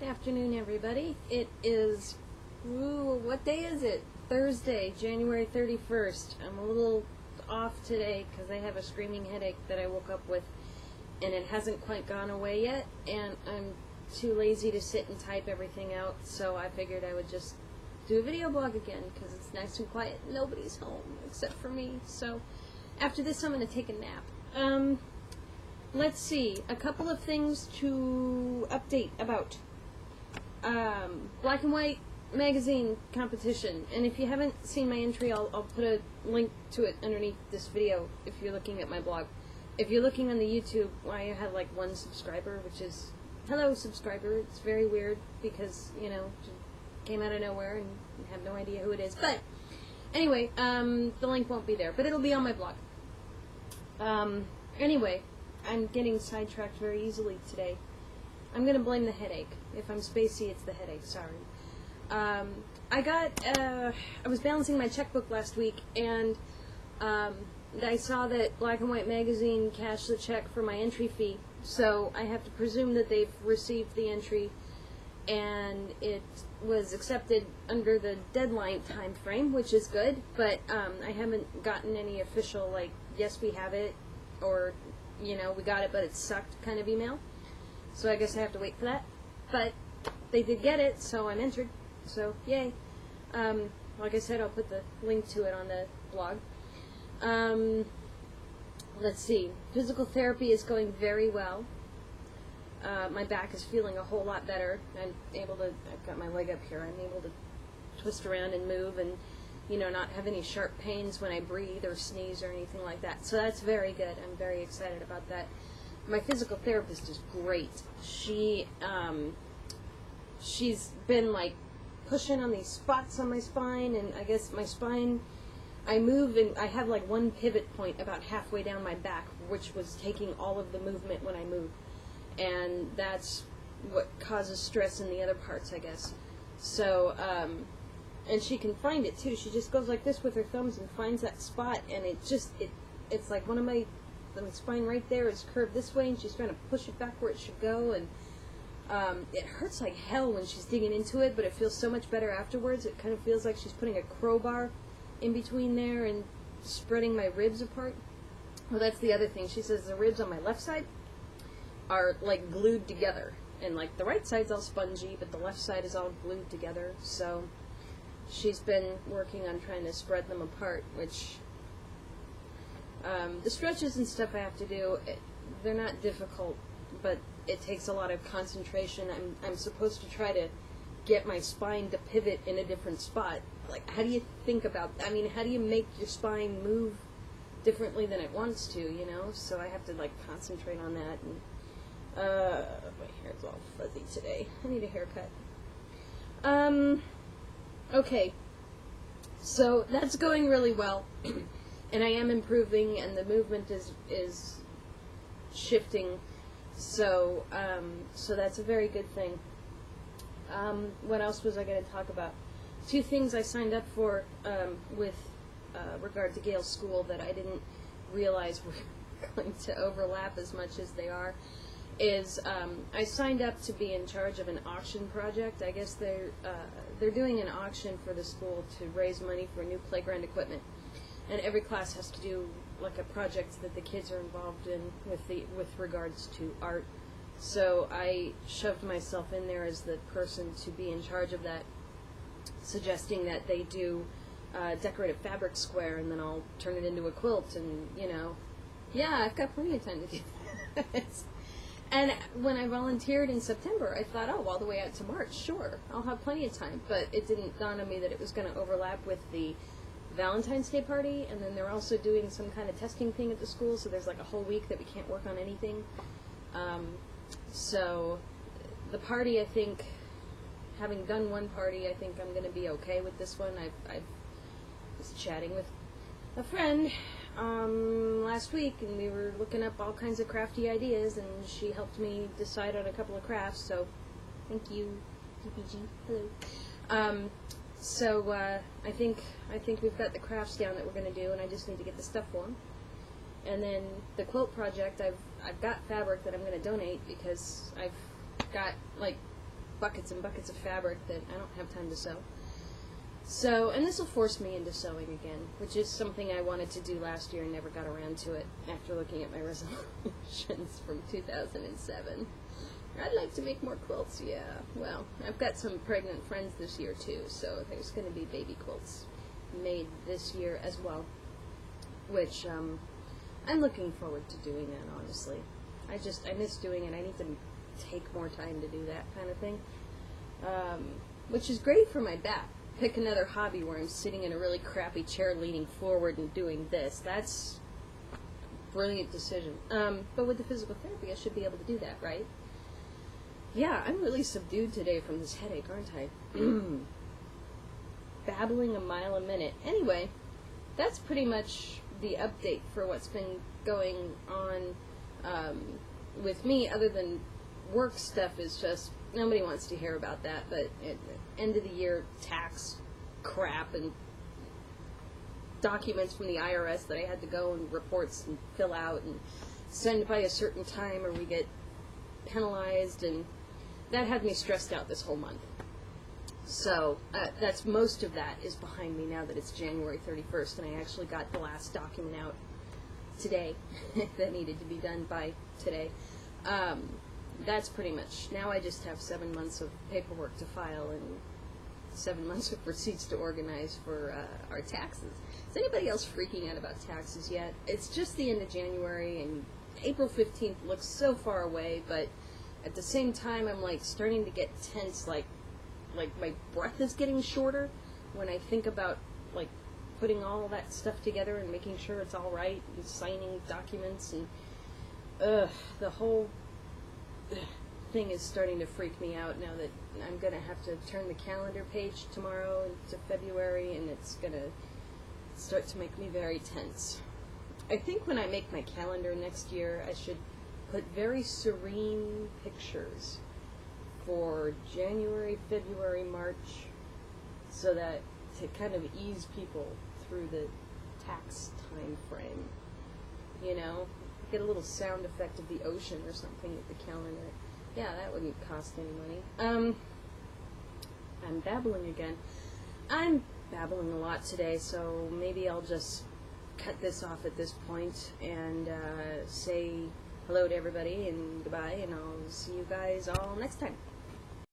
Good afternoon, everybody. It is, what day is it? Thursday, January 31st. I'm a little off today because I have a screaming headache that I woke up with, and it hasn't quite gone away yet, and I'm too lazy to sit and type everything out, so I figured I would just do a video blog again because it's nice and quiet. Nobody's home except for me, so after this I'm going to take a nap. Let's see, a couple of things to update about. Black and White magazine competition, and if you haven't seen my entry, I'll put a link to it underneath this video if you're looking at my blog. If you're looking on the YouTube, I have like one subscriber, which is, hello subscriber. It's very weird because, you know, it came out of nowhere and you have no idea who it is. But anyway, the link won't be there, but it'll be on my blog. Anyway, I'm getting sidetracked very easily today. I'm going to blame the headache. If I'm spacey, it's the headache, sorry. I was balancing my checkbook last week, and I saw that Black and White magazine cashed the check for my entry fee, so I have to presume that they've received the entry, and it was accepted under the deadline time frame, which is good, but I haven't gotten any official, like, yes, we have it, or, you know, we got it, but it sucked kind of email. So I guess I have to wait for that. But they did get it, so I'm entered. So, yay. Like I said, I'll put the link to it on the blog. Let's see. Physical therapy is going very well. My back is feeling a whole lot better. I've got my leg up here. I'm able to twist around and move and, you know, not have any sharp pains when I breathe or sneeze or anything like that. So that's very good. I'm very excited about that. My physical therapist is great. She's been like pushing on these spots on my spine, and I guess my spine, I move and I have like one pivot point about halfway down my back, which was taking all of the movement when I move, and that's what causes stress in the other parts, I guess. So, and she can find it too. She just goes like this with her thumbs and finds that spot, and it's like one of my spine right there is curved this way, and she's trying to push it back where it should go, and it hurts like hell when she's digging into it, but it feels so much better afterwards. It kind of feels like she's putting a crowbar in between there and spreading my ribs apart. Well, that's the other thing. She says the ribs on my left side are like glued together, and like the right side's all spongy, but the left side is all glued together, so she's been working on trying to spread them apart, which the stretches and stuff I have to do, they're not difficult, but it takes a lot of concentration. I'm supposed to try to get my spine to pivot in a different spot. Like, how do you think about, how do you make your spine move differently than it wants to, you know? So I have to, like, concentrate on that. And my hair's all fuzzy today. I need a haircut. Okay. So that's going really well. And I am improving, and the movement is shifting, so that's a very good thing. What else was I going to talk about? Two things I signed up for with regard to Gale's school that I didn't realize were going to overlap as much as they are is I signed up to be in charge of an auction project. I guess they're doing an auction for the school to raise money for new playground equipment. And every class has to do like a project that the kids are involved in with regards to art. So I shoved myself in there as the person to be in charge of that, suggesting that they do decorative fabric square, and then I'll turn it into a quilt. And you know, yeah, I've got plenty of time to do that. And when I volunteered in September, I thought, oh, all the way out to March, sure, I'll have plenty of time. But it didn't dawn on me that it was going to overlap with the Valentine's Day party, and then they're also doing some kind of testing thing at the school, so there's like a whole week that we can't work on anything. So the party, I think, having done one party, I think I'm going to be okay with this one. I was chatting with a friend last week, and we were looking up all kinds of crafty ideas, and she helped me decide on a couple of crafts, so thank you, PPG. Hello. So I think we've got the crafts down that we're going to do, and I just need to get the stuff for them. And then the quilt project, I've got fabric that I'm going to donate because I've got like buckets and buckets of fabric that I don't have time to sew. So, and this will force me into sewing again, which is something I wanted to do last year and never got around to it after looking at my resolutions from 2007. I'd like to make more quilts, yeah. Well, I've got some pregnant friends this year too, so there's going to be baby quilts made this year as well, which I'm looking forward to doing that, honestly. I miss doing it. I need to take more time to do that kind of thing, which is great for my back. Pick another hobby where I'm sitting in a really crappy chair leaning forward and doing this. That's a brilliant decision. But with the physical therapy, I should be able to do that, right? Yeah, I'm really subdued today from this headache, aren't I? Babbling a mile a minute. Anyway, that's pretty much the update for what's been going on with me, other than work stuff is just, nobody wants to hear about that, but end of the year tax crap and documents from the IRS that I had to go and reports and fill out and send by a certain time or we get penalized, and that had me stressed out this whole month. So that's most of that is behind me now that it's January 31st, and I actually got the last document out today that needed to be done by today. That's pretty much, now I just have 7 months of paperwork to file and 7 months of receipts to organize for our taxes. Is anybody else freaking out about taxes yet? It's just the end of January, and April 15th looks so far away, but at the same time I'm like starting to get tense, like my breath is getting shorter when I think about like putting all that stuff together and making sure it's all right and signing documents, and the whole thing is starting to freak me out now that I'm going to have to turn the calendar page tomorrow into February, and it's going to start to make me very tense. I think when I make my calendar next year, I should put very serene pictures for January, February, March, so that to kind of ease people through the tax time frame. You know, get a little sound effect of the ocean or something with the calendar. Yeah, that wouldn't cost any money. I'm babbling again. I'm babbling a lot today, so maybe I'll just cut this off at this point and say hello to everybody and goodbye, and I'll see you guys all next time.